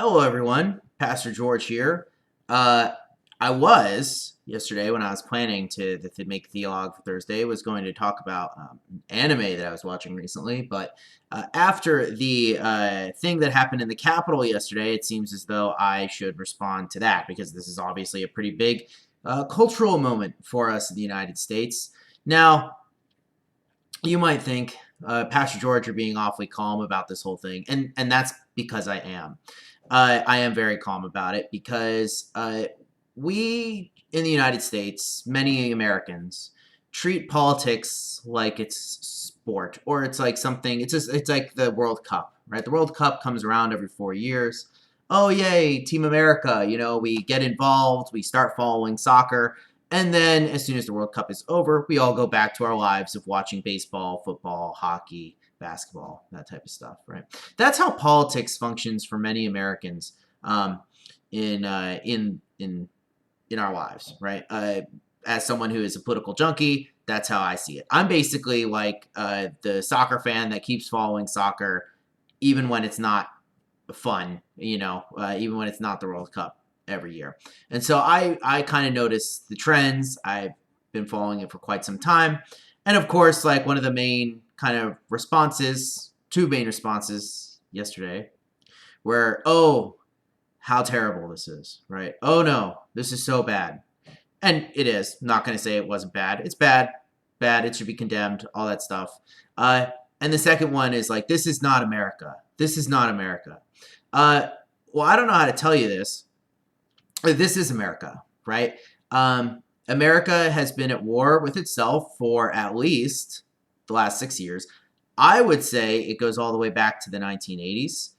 Hello, everyone. Pastor George here. Uh, I was yesterday when I was planning to make Theolog for Thursday was going to talk about an anime that I was watching recently, but after the thing that happened in the Capitol yesterday, it seems as though I should respond to that because this is obviously a pretty big cultural moment for us in the United States. Now, you might think, Pastor George, you're being awfully calm about this whole thing, and that's because I am. I am very calm about it because we in the United States, many Americans, treat politics like it's sport or it's like something. It's like the World Cup, right? The World Cup comes around every 4 years. Oh yay, Team America! We get involved. We start following soccer. And then, as soon as the World Cup is over, we all go back to our lives of watching baseball, football, hockey, basketball, that type of stuff, right? That's how politics functions for many Americans um, in our lives, right? As someone who is a political junkie, that's how I see it. I'm basically like the soccer fan that keeps following soccer, even when it's not fun, even when it's not the World Cup every year. And so I kind of notice the trends. I've been following it for quite some time. And of course, like one of the main kind of responses, two main responses yesterday were, oh, how terrible this is, right? Oh no, this is so bad. And it is. I'm not going to say it wasn't bad. It's bad. Bad. It should be condemned. All that stuff. And the second one is like, this is not America. This is not America. Well, I don't know how to tell you this. This is America, right? America has been at war with itself for at least the last 6 years. I would say it goes all the way back to the 1980s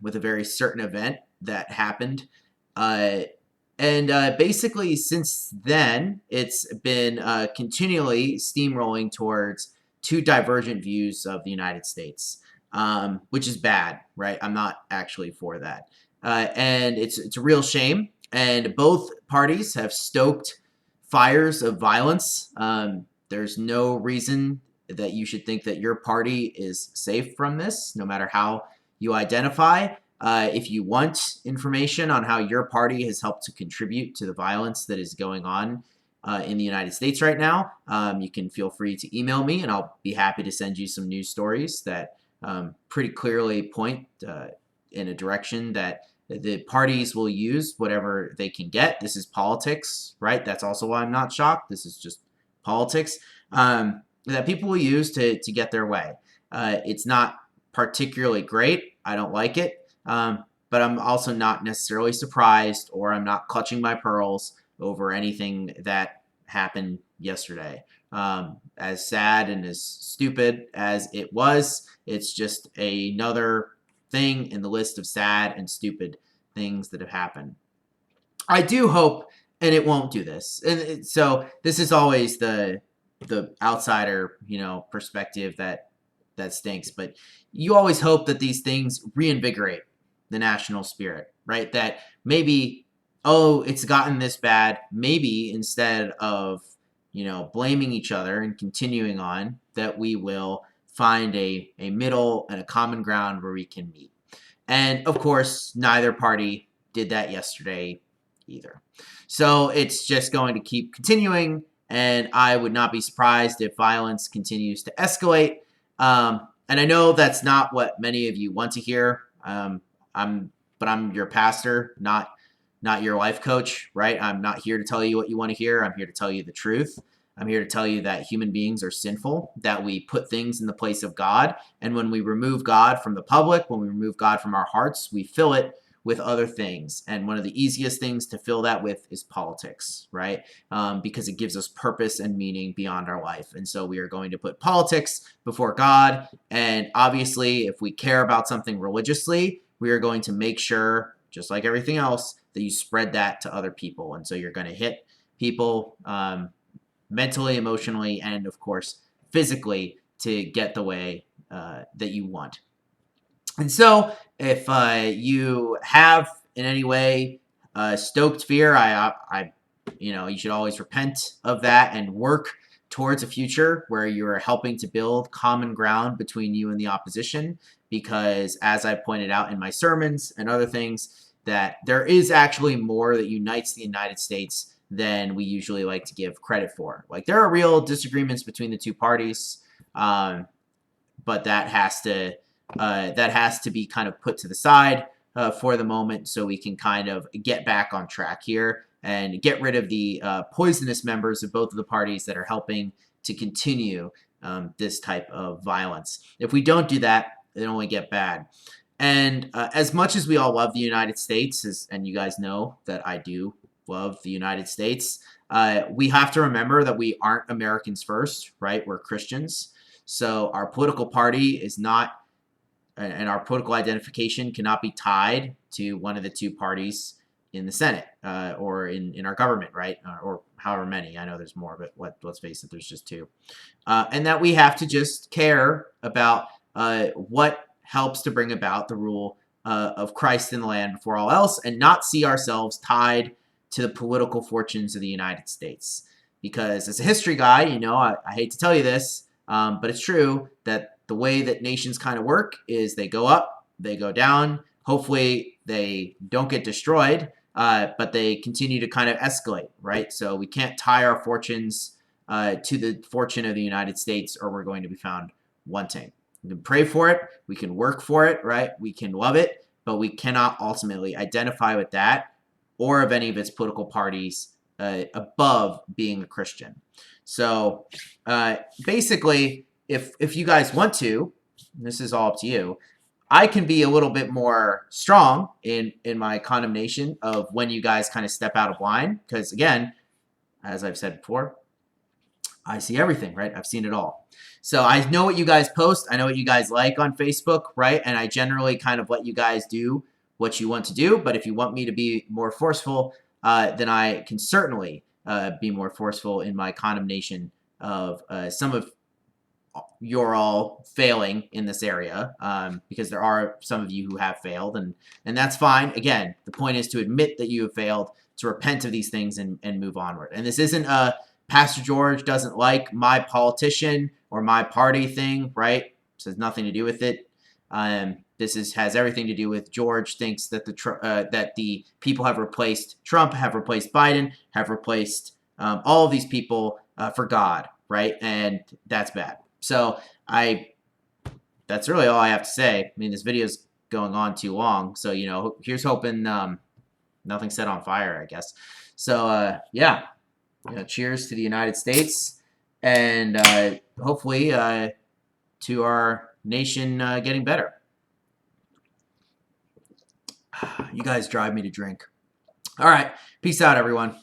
with a very certain event that happened. And basically, since then, it's been continually steamrolling towards two divergent views of the United States, which is bad, right? I'm not actually for that. And it's a real shame. And both parties have stoked fires of violence. There's no reason that you should think that your party is safe from this, no matter how you identify. If you want information on how your party has helped to contribute to the violence that is going on in the United States right now, you can feel free to email me, and I'll be happy to send you some news stories that pretty clearly point in a direction that the parties will use whatever they can get. This is politics, right? That's also why I'm not shocked. This is just politics that people will use to get their way. It's not particularly great. I don't like it. But I'm also not necessarily surprised, or I'm not clutching my pearls over anything that happened yesterday. As sad and as stupid as it was, it's just another thing in the list of sad and stupid things that have happened. I do hope, and it won't do this. And so this is always the outsider, perspective that stinks. But you always hope that these things reinvigorate the national spirit, right? That maybe, oh, it's gotten this bad. Maybe instead of, blaming each other and continuing on, that we will find a middle and a common ground where we can meet. And of course, neither party did that yesterday either. So it's just going to keep continuing. And I would not be surprised if violence continues to escalate. And I know that's not what many of you want to hear. I'm your pastor, not your life coach, right? I'm not here to tell you what you want to hear. I'm here to tell you the truth. I'm here to tell you that human beings are sinful, that we put things in the place of God. And when we remove God from the public, when we remove God from our hearts, we fill it with other things. And one of the easiest things to fill that with is politics, right? Because it gives us purpose and meaning beyond our life. And so we are going to put politics before God. And obviously, if we care about something religiously, we are going to make sure, just like everything else, that you spread that to other people. And so you're going to hit people mentally, emotionally, and of course, physically to get the way that you want. And so if you have in any way stoked fear, you should always repent of that and work towards a future where you're helping to build common ground between you and the opposition. because, as I pointed out in my sermons and other things, that there is actually more that unites the United States than we usually like to give credit for. Like, there are real disagreements between the two parties, but that has to be kind of put to the side for the moment, so we can kind of get back on track here and get rid of the poisonous members of both of the parties that are helping to continue this type of violence. If we don't do that, it only get bad. And as much as we all love the United States, and you guys know that I do love the United States, we have to remember that we aren't Americans first, right? We're Christians. So our political party is not, and our political identification cannot be tied to one of the two parties in the Senate or in our government, right? Or however many. I know there's more, but let's face it, there's just two. And that we have to just care about what helps to bring about the rule of Christ in the land before all else, and not see ourselves tied to the political fortunes of the United States. Because as a history guy, you know, I hate to tell you this, but it's true that the way that nations kind of work is they go up, they go down. Hopefully they don't get destroyed, but they continue to kind of escalate, right? So we can't tie our fortunes to the fortune of the United States, or we're going to be found wanting. We can pray for it, we can work for it, right? We can love it, but we cannot ultimately identify with that or of any of its political parties above being a Christian. So basically, if you guys want to, this is all up to you, I can be a little bit more strong in my condemnation of when you guys kind of step out of line. Because again, as I've said before, I see everything, right? I've seen it all. So I know what you guys post. I know what you guys like on Facebook, right? And I generally kind of let you guys do what you want to do. But if you want me to be more forceful, then I can certainly be more forceful in my condemnation of some of you're all failing in this area, because there are some of you who have failed, and that's fine. Again, the point is to admit that you have failed, to repent of these things, and move onward. And this isn't a Pastor George doesn't like my politician or my party thing, right? This has nothing to do with it. This has everything to do with George thinks that the people have replaced Trump, have replaced Biden, have replaced all of these people for God, right? And that's bad. So that's really all I have to say. I mean, this video's going on too long, so you know, here's hoping nothing's set on fire, I guess. So yeah, you know, cheers to the United States, and hopefully to our nation getting better. You guys drive me to drink. All right, peace out, everyone.